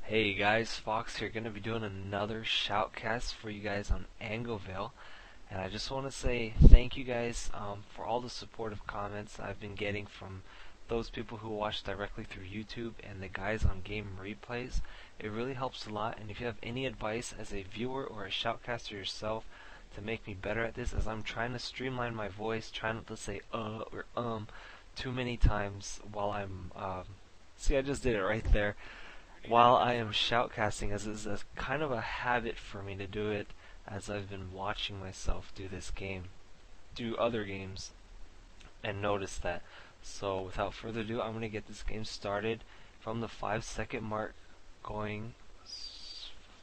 Hey guys, Fox here, gonna be doing another shoutcast for you guys on Angoville, and I just want to say thank you guys for all the supportive comments I've been getting from those people who watch directly through YouTube and the guys on game replays. It really helps a lot, and if you have any advice as a viewer or a shoutcaster yourself to make me better at this, as I'm trying to streamline my voice, trying not to say or too many times while I'm see, I just did it right there while I am shoutcasting, as it's a kind of a habit for me to do it as I've been watching myself do this game, do other games, and notice that. So without further ado, I'm going to get this game started from the 5-second mark, going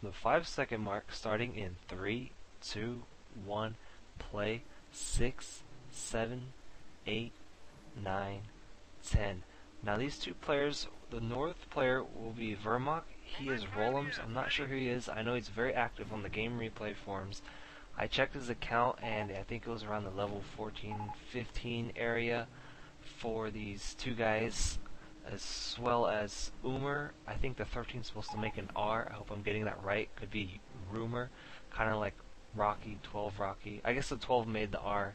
from the 5-second mark, starting in 3, 2, 1, play. 6, 7, 8, 9, 10. Now these two players, the North player will be Vermok. He is Rollums. I'm not sure who he is. I know he's very active on the game replay forums. I checked his account and I think it was around the level 14, 15 area for these two guys, as well as Oomer. I think the 13 is supposed to make an R. I hope I'm getting that right. Could be Roomer, kind of like Rocky, 12 Rocky. I guess the 12 made the R,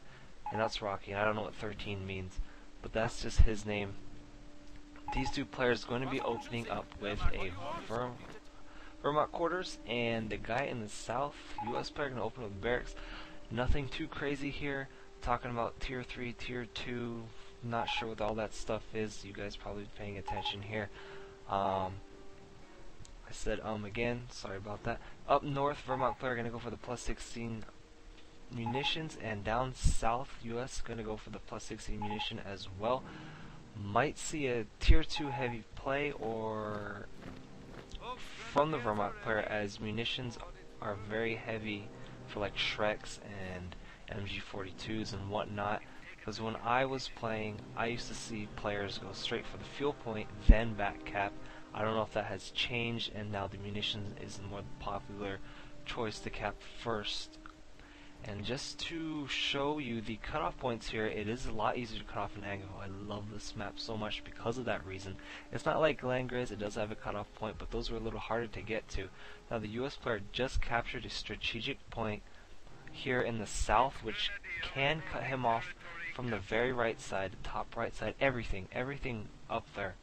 and that's Rocky. And I don't know what 13 means, but that's just his name. These two players are going to be opening up with a Vermont quarters, and the guy in the south, US player, going to open with barracks. Nothing too crazy here. Talking about tier 3, tier 2, not sure what all that stuff is. You guys probably paying attention here. I said again, sorry about that. Up north, Vermont player going to go for the plus 16 munitions, and down south, US going to go for the plus 16 munition as well. Might see a tier 2 heavy play or from the Vermont player, as munitions are very heavy for like Shreks and MG42s and whatnot. Because when I was playing, I used to see players go straight for the fuel point, then back cap. I don't know if that has changed, and now the munitions is the more popular choice to cap first. And just to show you the cutoff points here, it is a lot easier to cut off in Angoville. I love this map so much because of that reason. It's not like Langriz, it does have a cutoff point, but those were a little harder to get to. Now the US player just captured a strategic point here in the south, which can cut him off from the very right side, the top right side, everything up there.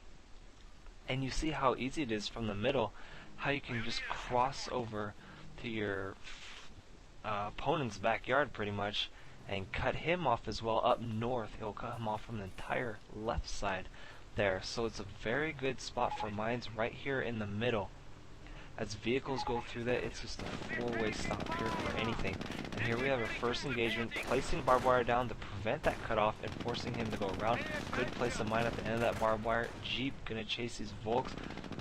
And you see how easy it is from the middle, how you can just cross over to your opponent's backyard pretty much and cut him off as well. Up north, he'll cut him off from the entire left side there. So it's a very good spot for mines right here in the middle. As vehicles go through that, it's just a four-way stop here for anything. And here we have a first engagement, placing barbed wire down to prevent that cutoff and forcing him to go around. Could place a mine at the end of that barbed wire. Jeep gonna chase these Volks.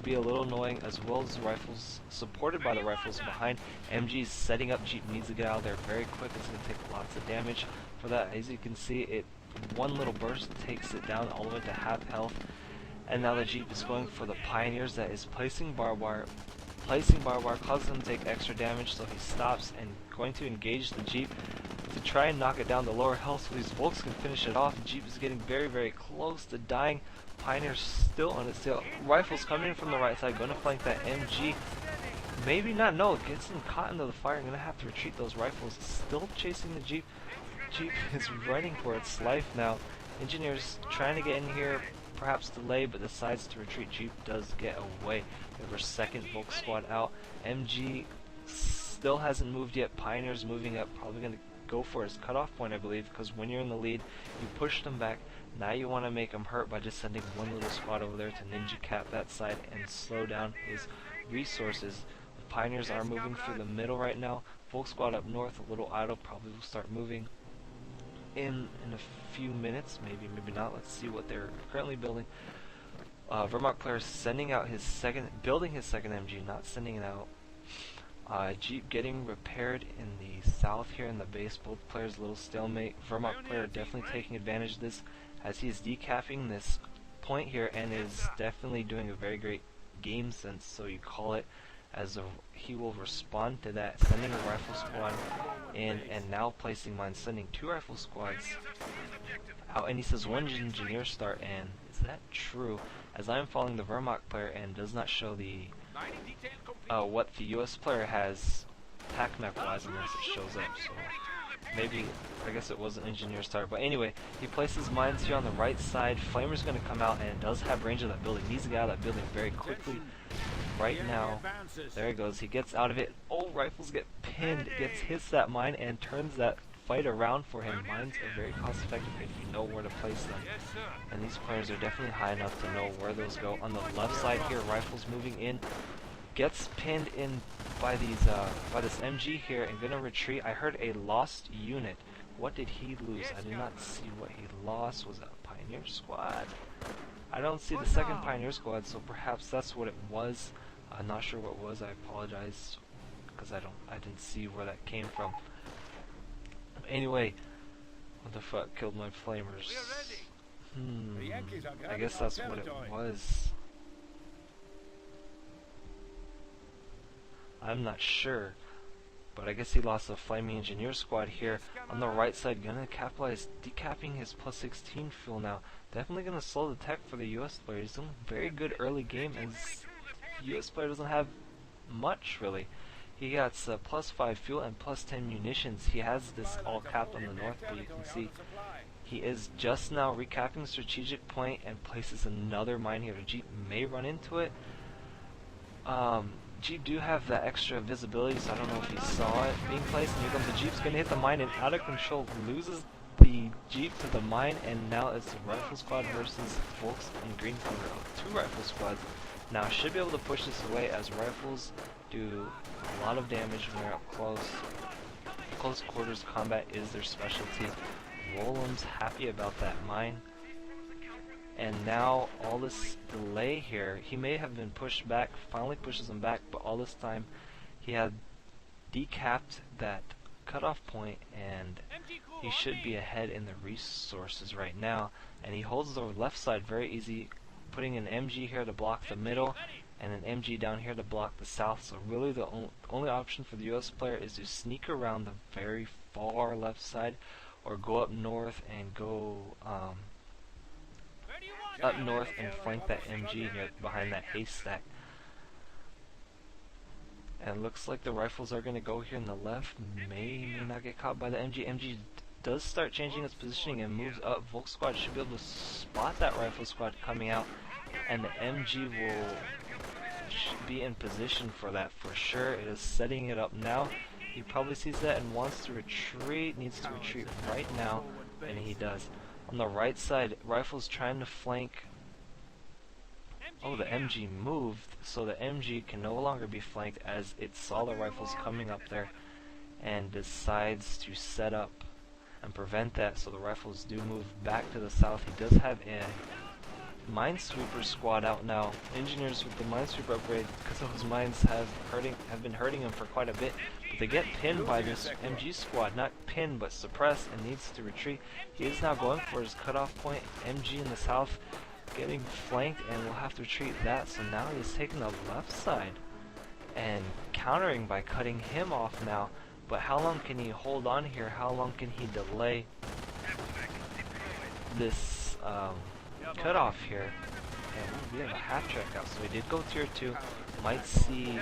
Be a little annoying, as well as the rifles, supported by the rifles behind. MG's setting up. Jeep needs to get out of there very quick. It's gonna take lots of damage for that. As you can see, it one little burst takes it down all the way to half health. And now the Jeep is going for the Pioneers, that is placing barbed wire. Placing barbed wire causes him to take extra damage, so he stops and going to engage the Jeep to try and knock it down to lower health so these Volks can finish it off. The Jeep is getting very, very close to dying. Pioneer's still on its tail. Rifles coming in from the right side, going to flank that MG. Maybe not, no, it gets him caught into the fire. Going to have to retreat those rifles. Still chasing the Jeep. Jeep is running for its life now. Engineers trying to get in here, perhaps delay, but decides to retreat. Jeep does get away. We have our second Volk squad out. MG still hasn't moved yet. Pioneer's moving up, probably going to go for his cutoff point, I believe, because when you're in the lead, you push them back. Now you want to make him hurt by just sending one little squad over there to ninja cap that side and slow down his resources. The Pioneers are moving through the middle right now. Volk squad up north, a little idle, probably will start moving in a few minutes, maybe not. Let's see what they're currently building. Vermont player sending out his second, building his second MG, not sending it out. Jeep getting repaired in the south here in the base. Both players a little stalemate. Vermont player definitely taking advantage of this, as he is decapping this point here and is definitely doing a very great game sense, so you call it, as he will respond to that, sending a rifle squad in and now placing mine, sending two rifle squads out, and he says one engineer start, and is that true? As I'm following the Vermont player and does not show the what the US player has tac map wise unless it shows up. So maybe, I guess it was an engineer start. But anyway, he places mines here on the right side. Flamer's going to come out and it does have range of that building. Needs to get out of that building very quickly. Right now, there he goes. He gets out of it. Oh, rifles get pinned. Hits that mine and turns that fight around for him. Mines are very cost effective if you know where to place them. And these players are definitely high enough to know where those go. On the left side here, rifles moving in. Gets pinned in by this MG here and gonna retreat. I heard a lost unit. What did he lose? I did not see what he lost. Was it a Pioneer Squad? I don't see the second Pioneer Squad, so perhaps that's what it was. I'm not sure what it was. I apologize because I didn't see where that came from. Anyway, what the fuck killed my flamers? I guess that's what it was. I'm not sure, but I guess he lost a flaming engineer squad here. On the right side, gonna capitalize, decapping his plus 16 fuel now. Definitely gonna slow the tech for the US player. He's doing a very good early game, as the US player doesn't have much really. He got plus 5 fuel and plus 10 munitions. He has this all capped on the north, but you can see he is just now recapping strategic point and places another mine here. The Jeep may run into it. Jeep do have that extra visibility, so I don't know if he saw it being placed. And here comes the Jeep's gonna hit the mine and out of control loses the Jeep to the mine, and now it's the rifle squad versus Volks and Green Cover. 2 rifle squads. Now should be able to push this away, as rifles do a lot of damage when they're up close. Close quarters combat is their specialty. Roland's happy about that mine. And now all this delay here, he may have been pushed back, finally pushes him back, but all this time he had decapped that cutoff point, and he should be ahead in the resources right now. And he holds the left side very easy, putting an MG here to block the middle and an MG down here to block the south. So really the only option for the US player is to sneak around the very far left side, or go up north and go up north and flank that MG here behind that haystack. And it looks like the rifles are going to go here in the left. May not get caught by the MG. MG does start changing its positioning and moves up. Volk squad should be able to spot that rifle squad coming out, and the MG will be in position for that for sure. It is setting it up now. He probably sees that and wants to retreat, needs to retreat right now, and he does. On the right side, rifles trying to flank. Oh, the MG moved, so the MG can no longer be flanked, as it saw the rifles coming up there and decides to set up and prevent that. So the rifles do move back to the south. He does have a minesweeper squad out now. Engineers with the minesweeper upgrade, because those mines have been hurting him for quite a bit. But they get pinned by this MG squad, not pinned but suppressed, and needs to retreat. He is now going for his cutoff point. MG in the south getting flanked and will have to retreat that. So now he's taking the left side and countering by cutting him off now. But how long can he hold on here? How long can he delay this cutoff here? And we have a half track out, so we did go tier 2. Might see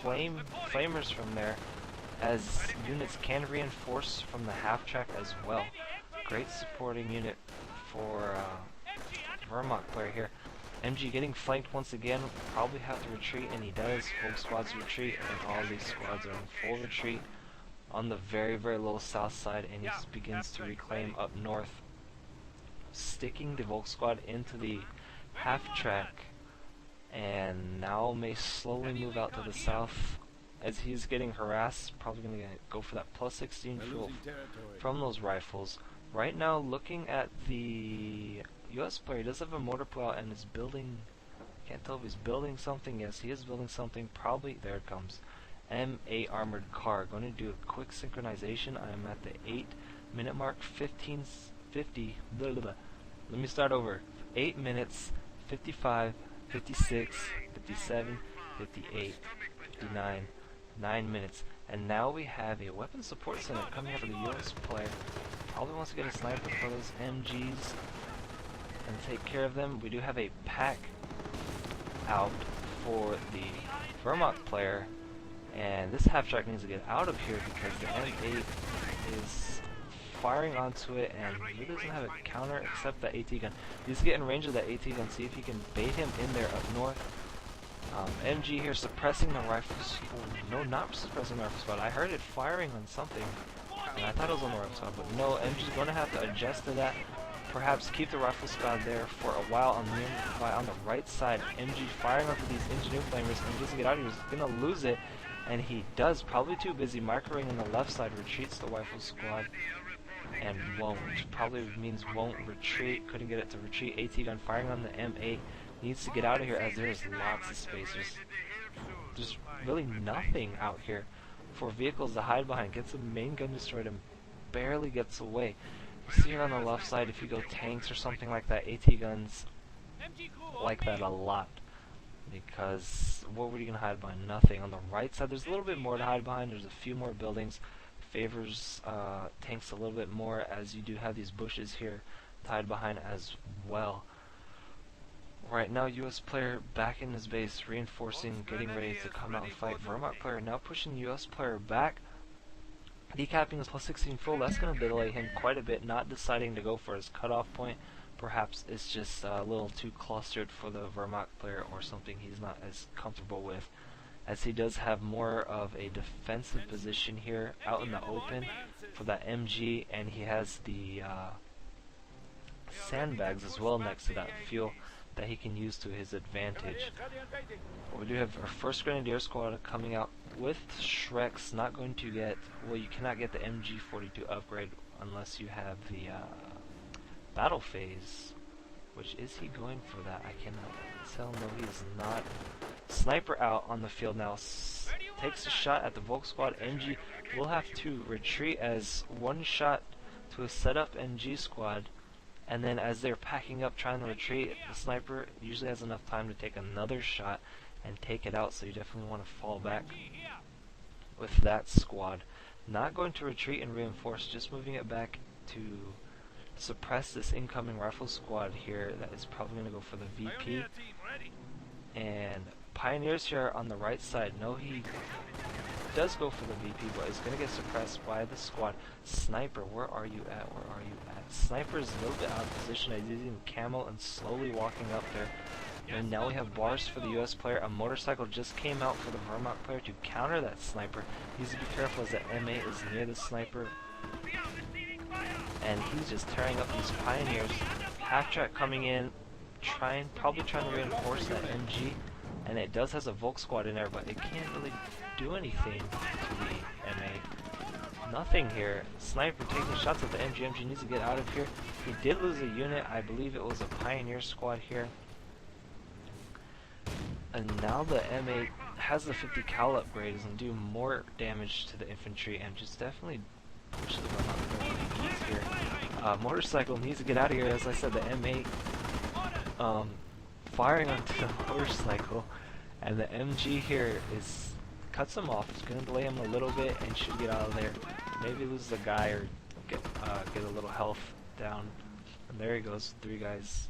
flamers from there, as units can reinforce from the half track as well. Great supporting unit for Vermont player here. MG getting flanked once again, probably have to retreat, and he does. Both squads retreat, and all these squads are in full retreat on the very, very low south side, and he begins to reclaim up north, sticking the Volk squad into the half track, and now may slowly move out to the south as he's getting harassed. Probably going to go for that plus 16 fuel from those rifles. Right now, looking at the US player, he does have a mortar pull out and is building. Can't tell if he's building something. Yes, he is building something. Probably, there it comes. M8 armored car. Going to do a quick synchronization. I am at the 8-minute mark. 15:50. Let me start over. 8 minutes, 55, 56, 57, 58, 59, 9 minutes. And now we have a weapon support center coming up for the US player. Probably wants to get a sniper for those MGs and take care of them. We do have a pack out for the Vermont player, and this half-track needs to get out of here because the M8 is firing onto it and really doesn't have a counter except that AT gun. He's getting range of that AT gun, see if he can bait him in there up north. MG here suppressing the rifles. Oh, no, not suppressing the rifle squad. I heard it firing on something, and I thought it was on the rifle squad, but no, MG's going to have to adjust to that. Perhaps keep the rifle squad there for a while on the right side. MG firing onto these engineer flamers, and he doesn't get out of here. He's going to lose it, and he does. Probably too busy microing on the left side. Retreats the rifle squad, and won't. Probably means won't retreat. Couldn't get it to retreat. AT gun firing on the M8. Needs to get out of here as there's lots of space. There's really nothing out here for vehicles to hide behind. Gets the main gun destroyed and barely gets away. You see here on the left side, if you go tanks or something like that, AT guns like that a lot. Because what were you going to hide behind? Nothing. On the right side, there's a little bit more to hide behind. There's a few more buildings. Favors tanks a little bit more, as you do have these bushes here to hide behind as well. Right now, US player back in his base, reinforcing, getting ready to come out and fight. Vermont player now pushing US player back, decapping his plus 16 full. That's going to delay him quite a bit, not deciding to go for his cutoff point. Perhaps it's just a little too clustered for the Vermont player, or something he's not as comfortable with, as he does have more of a defensive position here out in the open for that MG, and he has the sandbags as well next to that fuel that he can use to his advantage. We do have our first Grenadier squad coming out with Shreks. Not going to get, well, you cannot get the MG42 upgrade unless you have the battle phase. Which, is he going for that? I cannot tell. No, he is not. Sniper out on the field now. Takes a shot at the Volk squad. MG will have to retreat as one shot to a setup MG squad. And then as they're packing up trying to retreat, the sniper usually has enough time to take another shot and take it out, so you definitely want to fall back with that squad. Not going to retreat and reinforce, just moving it back to suppress this incoming rifle squad here that is probably going to go for the VP. And Pioneers here on the right side. No, he does go for the VP, but is going to get suppressed by the squad. Sniper, where are you at? Where are you at? Sniper is a little bit out of position. He's using camo and slowly walking up there. And now we have bars for the US player. A motorcycle just came out for the Vermont player to counter that sniper. Needs to be careful as the M8 is near the sniper. And he's just tearing up these Pioneers. Half-track coming in, probably trying to reinforce that MG. And it does has a Volk squad in there, but it can't really do anything to the M8. Nothing here. Sniper taking shots at the MG. MG needs to get out of here. He did lose a unit. I believe it was a Pioneer squad here. And now the M8 has the 50 cal upgrade. Is going to do more damage to the infantry and just definitely push the VPs here. Motorcycle needs to get out of here. As I said, the M8 firing onto the motorcycle, and the MG here cuts him off. It's going to delay him a little bit and should get out of there. Maybe lose a guy or get a little health down. And there he goes, 3 guys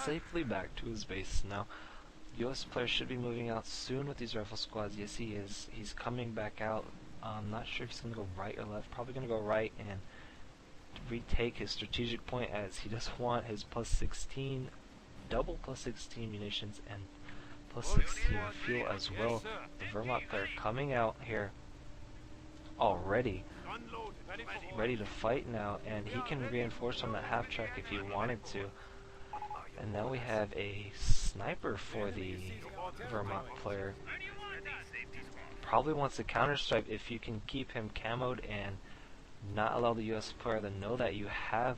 safely back to his base. Now, US player should be moving out soon with these rifle squads. Yes, he is. He's coming back out. I'm not sure if he's going to go right or left. Probably going to go right and retake his strategic point, as he does want his plus 16, double plus 16 munitions and plus 16 fuel as well. The Vermont player coming out here already, ready to fight now, and he can reinforce on that half-track if he wanted to. And now we have a sniper for the Vermont player. Probably wants to counter-strike if you can keep him camoed and not allow the US player to know that you have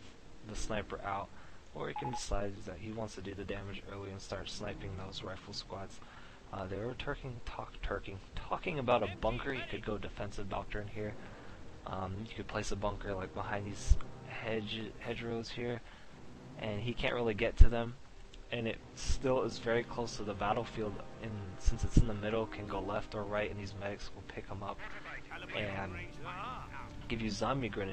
the sniper out. Or he can decide that he wants to do the damage early and start sniping those rifle squads. They were talking about a bunker. You could go defensive doctrine here. You could place a bunker like behind these hedgerows here, and he can't really get to them. And it still is very close to the battlefield, and since it's in the middle, can go left or right, and these medics will pick him up and give you zombie grenades.